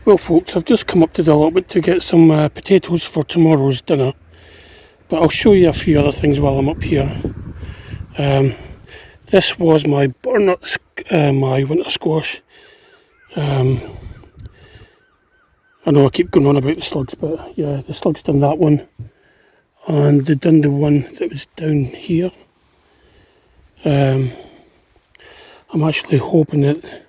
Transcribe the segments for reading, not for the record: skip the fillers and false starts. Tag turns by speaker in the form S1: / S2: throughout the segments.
S1: Well folks, I've just come up to the allotment to get some potatoes for tomorrow's dinner, but I'll show you a few other things while I'm up here. This was my butternut, my winter squash. I know I keep going on about the slugs, but yeah, the slugs done that one, and they done the one that was down here. I'm actually hoping that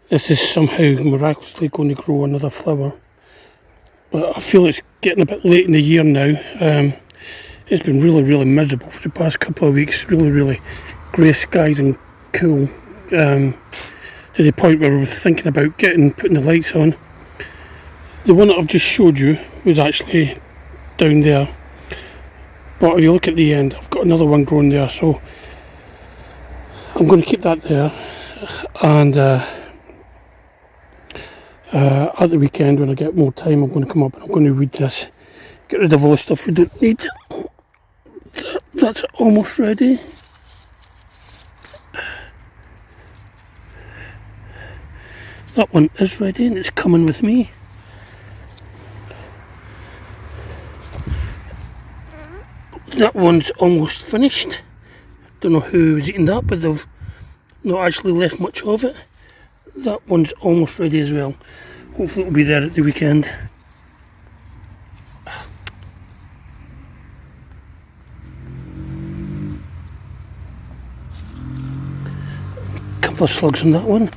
S1: this is somehow miraculously going to grow another flower, but I feel it's getting a bit late in the year now. It's been really miserable for the past couple of weeks, really grey skies and cool, to the point where I was thinking about putting the lights on. The one that I've just showed you was actually down there, but if you look at the end, I've got another one growing there, so I'm going to keep that there, and at the weekend when I get more time, I'm going to come up and I'm going to weed this, get rid of all the stuff we don't need. That's almost ready. That one is ready and it's coming with me. That one's almost finished. Don't know who was eating that, but they've not actually left much of it. That one's almost ready as well. Hopefully it'll be there at the weekend. Couple of slugs on that one.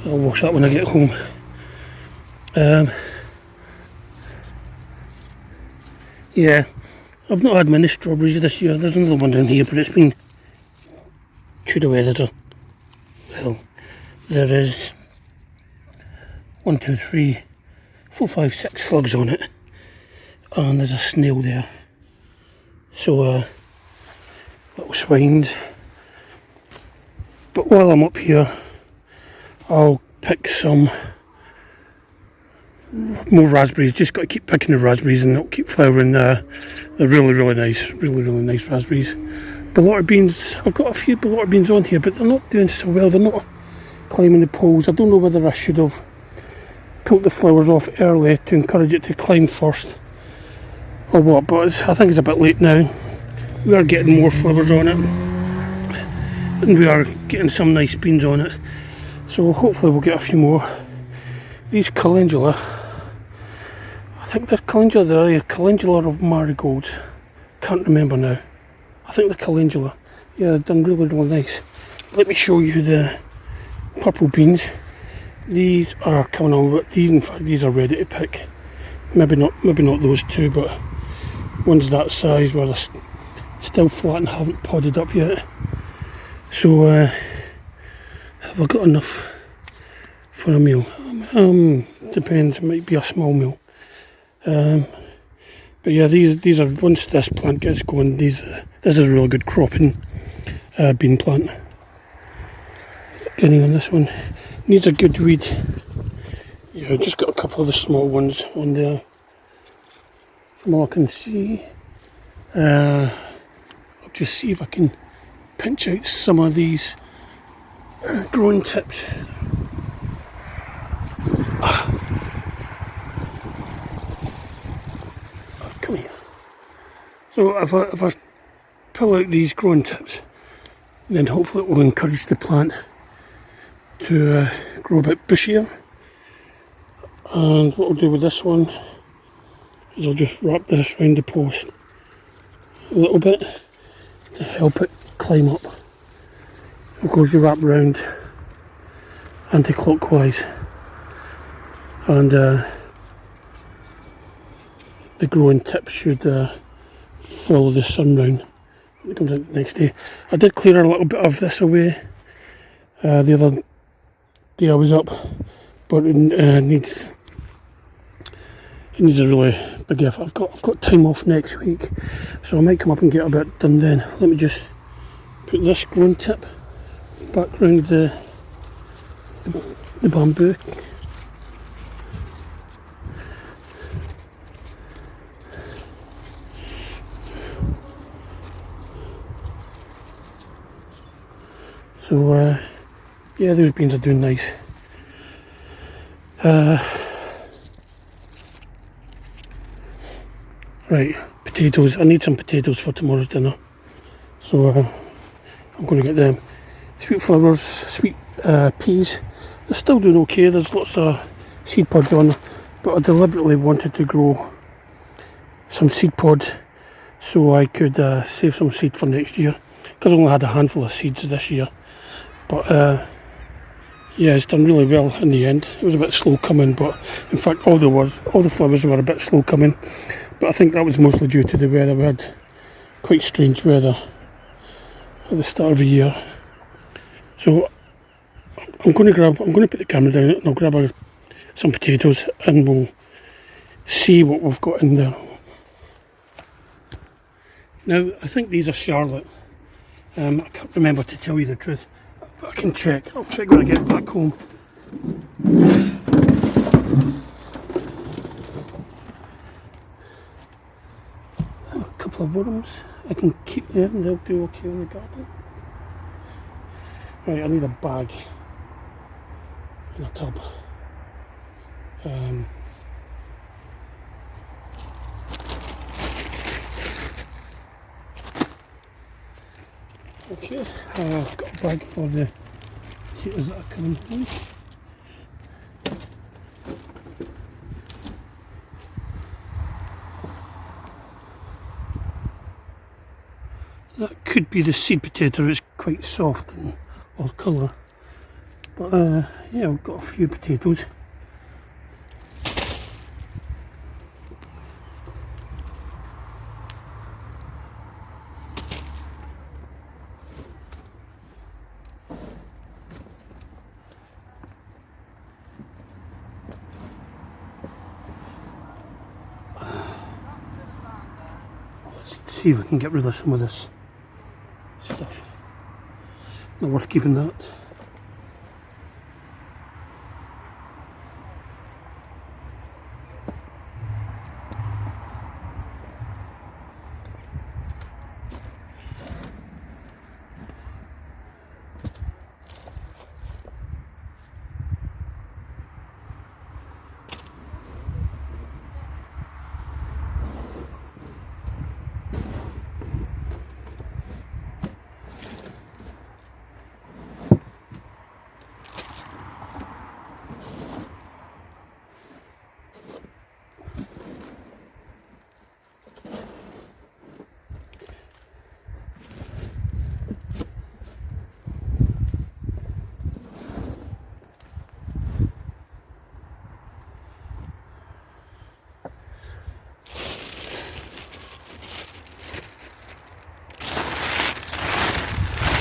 S1: I'll wash that when I get home. Yeah, I've not had many strawberries this year. There's another one down here, but it's been chewed away. There is 1, 2, 3, 4, 5, 6 slugs on it, and there's a snail there. So little swines. But while I'm up here, I'll pick some more raspberries. Just got to keep picking the raspberries and they'll keep flowering. They're really nice, really nice raspberries. Ballota beans, I've got a few ballota beans on here, but they're not doing so well. They're not climbing the poles. I don't know whether I should have pulled the flowers off early to encourage it to climb first or what, but I think it's a bit late now. We are getting more flowers on it, and we are getting some nice beans on it, so hopefully we'll get a few more. These calendula, I think they're calendula, they're a calendula of marigolds, can't remember now. I think they're calendula. Yeah, they've done really nice. Let me show you the purple beans. These are coming on, but in fact these are ready to pick. Maybe not those two, but ones that size where they're still flat and haven't podded up yet. So have I got enough for a meal? Depends, it might be a small meal. But yeah, these are, once this plant gets going, this is a really good cropping bean plant. Any on this one needs a good weed. Yeah, I've just got a couple of the small ones on there from all I can see. I'll just see if I can pinch out some of these growing tips. Come here. So if I pull out these growing tips, then hopefully it will encourage the plant to grow a bit bushier. And what I'll do with this one is I'll just wrap this around the post a little bit to help it climb up. Of course, you wrap round anti-clockwise, and the growing tip should follow the sun round when it comes out the next day. I did clear a little bit of this away the other day I was up, but it needs a really big effort. I've got time off next week, so I might come up and get a bit done then. Let me just put this growing tip back round the bamboo. So yeah, those beans are doing nice. Right, potatoes. I need some potatoes for tomorrow's dinner. So I'm going to get them. Sweet flowers, sweet peas. They're still doing okay. There's lots of seed pods on. But I deliberately wanted to grow some seed pods so I could save some seed for next year. Because I only had a handful of seeds this year. But yeah, it's done really well in the end. It was a bit slow coming, but in fact all the flowers were a bit slow coming. But I think that was mostly due to the weather. We had quite strange weather at the start of the year. So I'm going to put the camera down and I'll grab some potatoes and we'll see what we've got in there. Now, I think these are Charlotte. I can't remember, to tell you the truth, but I can check. I'll check when I get back home. A couple of worms. I can keep them, they'll do okay in the garden. Right, I need a bag and a tub. Okay, I've got a bag for the potatoes that are coming home. That could be the seed potato. It's quite soft and off colour. But yeah, I've got a few potatoes. Let's see if we can get rid of some of this stuff. Not worth keeping that.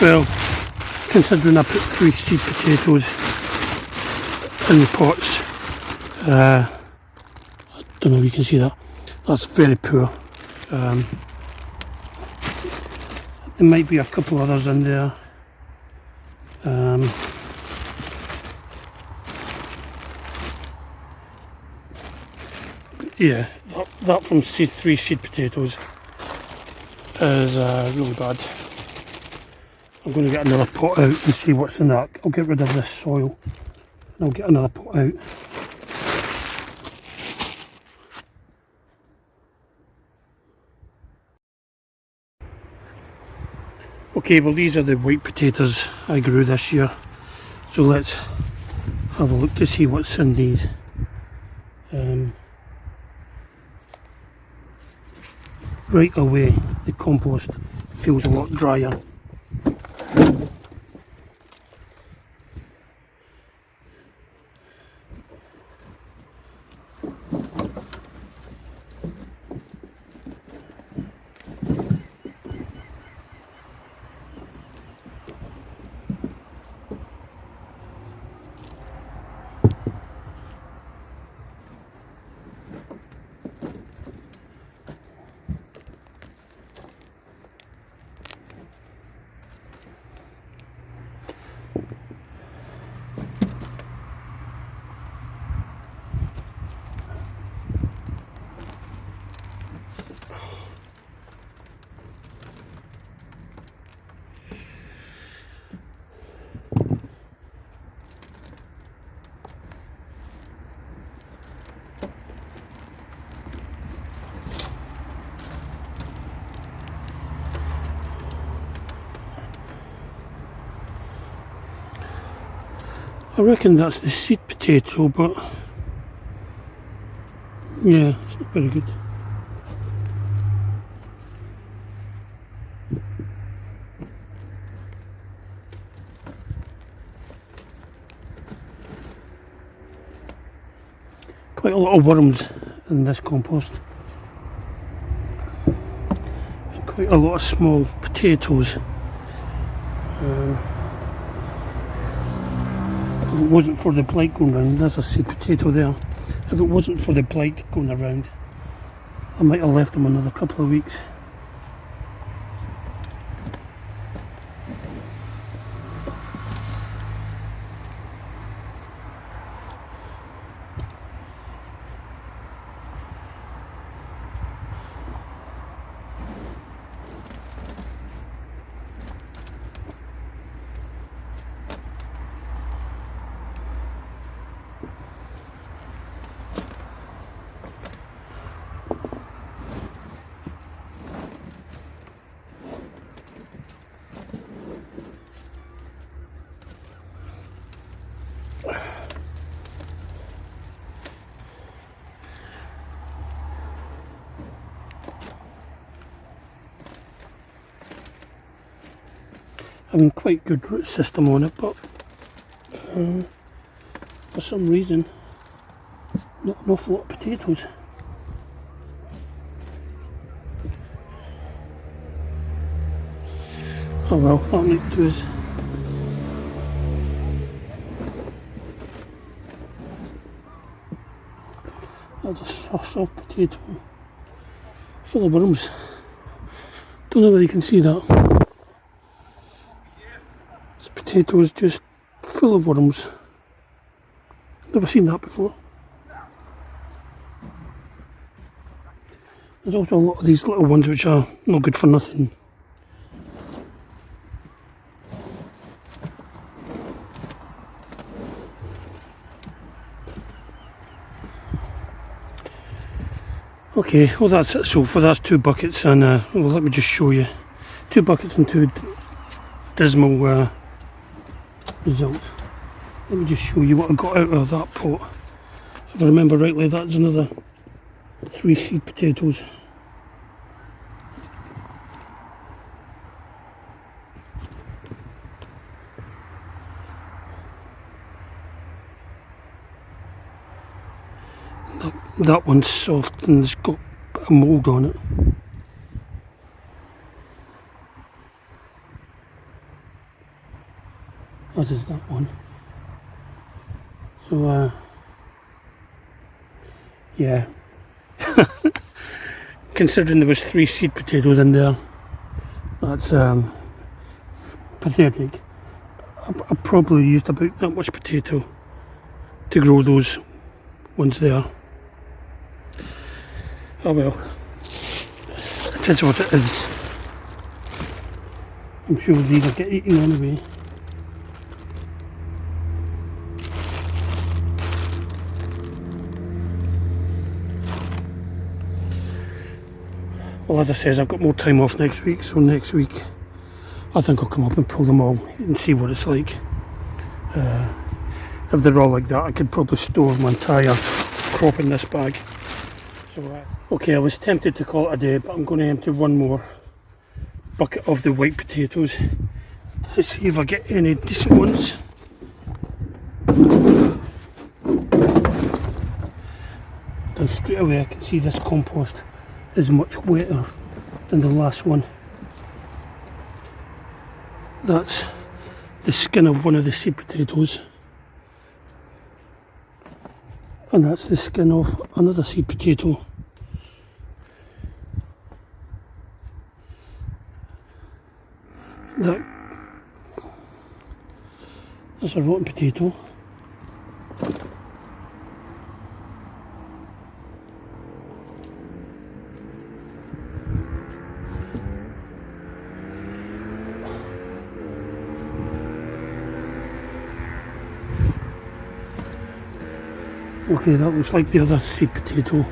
S1: Well, considering I put 3 seed potatoes in the pots, I don't know if you can see that, that's very poor. There might be a couple others in there. Yeah, that from 3 seed potatoes is really bad. I'm going to get another pot out and see what's in that. I'll get rid of this soil and I'll get another pot out. Okay, well these are the white potatoes I grew this year. So let's have a look to see what's in these. Right away, the compost feels a lot drier. reckon that's the seed potato, but yeah, it's not very good. Quite a lot of worms in this compost. And quite a lot of small potatoes. If it wasn't for the blight going around, there's a seed potato there. If it wasn't for the blight going around, I might have left them another couple of weeks. Having quite good root system on it, but for some reason not an awful lot of potatoes. Oh well, that might do us. That's a soft potato full of worms. Don't know whether you can see that. This potato is just full of worms. Never seen that before. There's also a lot of these little ones which are not good for nothing. Okay, well that's it so far. That's 2 buckets, and well, let me just show you. 2 buckets and 2 dismal results. Let me just show you what I got out of that pot. If I remember rightly, that's another 3 seed potatoes. That one's soft and it's got a bit of mould on it. As is that one. So yeah. Considering there was 3 seed potatoes in there, that's pathetic. I probably used about that much potato to grow those ones there. Oh well, it is what it is. I'm sure these will get eaten anyway. Well, as I says, I've got more time off next week, so next week I think I'll come up and pull them all and see what it's like. If they're all like that, I could probably store my entire crop in this bag. So, okay, I was tempted to call it a day, but I'm going to empty one more bucket of the white potatoes to see if I get any decent ones. Then straight away I can see this compost is much wetter than the last one. That's the skin of one of the seed potatoes, and that's the skin of another seed potato. That's a rotten potato. Okay, that looks like the other seed potato.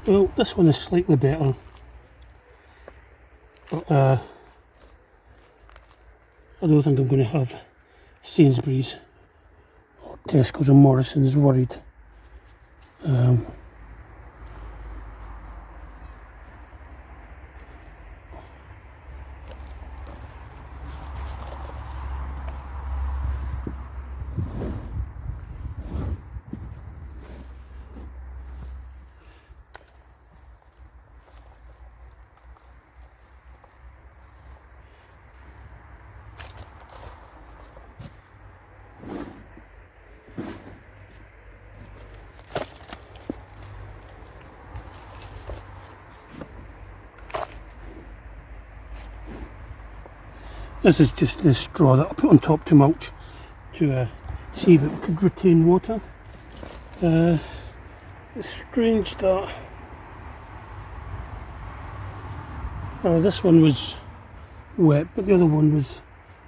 S1: Well, this one is slightly better, but I don't think I'm going to have Sainsbury's or Tesco's and Morrison's worried. This is just the straw that I put on top to mulch to see if it could retain water. It's strange that this one was wet, but the other one was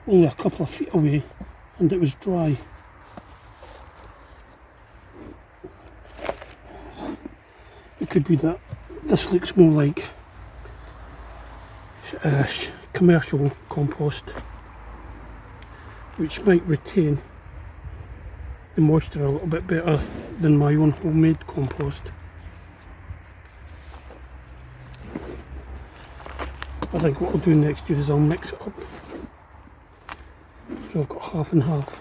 S1: only a couple of feet away and it was dry. It could be that this looks more like commercial compost, which might retain the moisture a little bit better than my own homemade compost. I think what I'll do next year is I'll mix it up. So I've got half and half.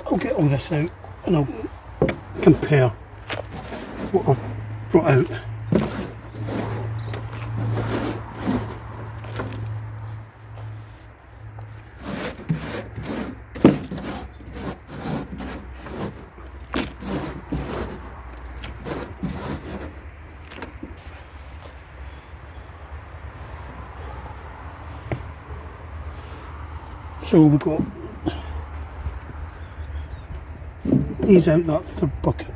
S1: I'll get all this out and I'll compare what I've brought out. So we've got these out that third bucket.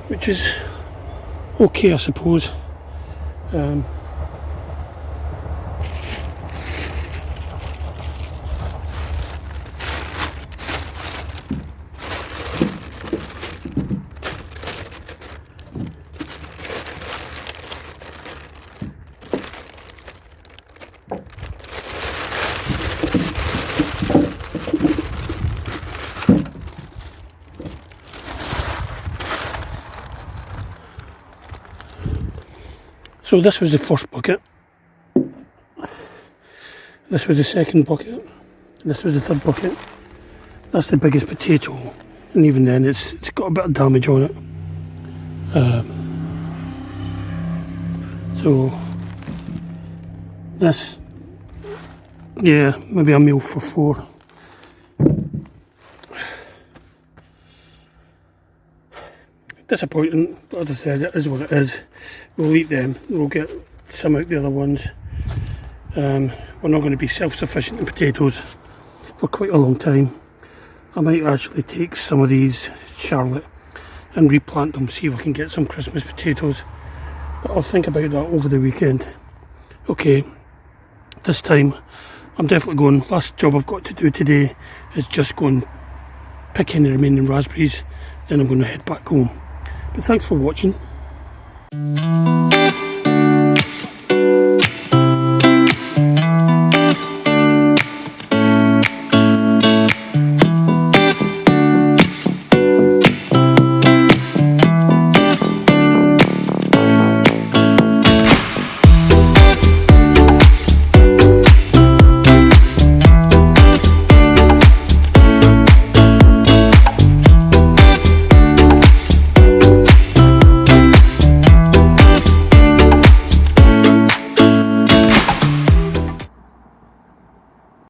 S1: Which is okay, I suppose. So this was the first bucket, this was the second bucket, this was the third bucket. That's the biggest potato, and even then it's got a bit of damage on it. So this, yeah, maybe a meal for 4. Disappointing, but as I said, it is what it is. We'll eat them, we'll get some out the other ones. We're not going to be self-sufficient in potatoes for quite a long time. I might actually take some of these Charlotte and replant them, see if I can get some Christmas potatoes. But I'll think about that over the weekend. Okay, this time I'm definitely going. Last job I've got to do today is just go and pick any remaining raspberries, then I'm going to head back home. But thanks for watching.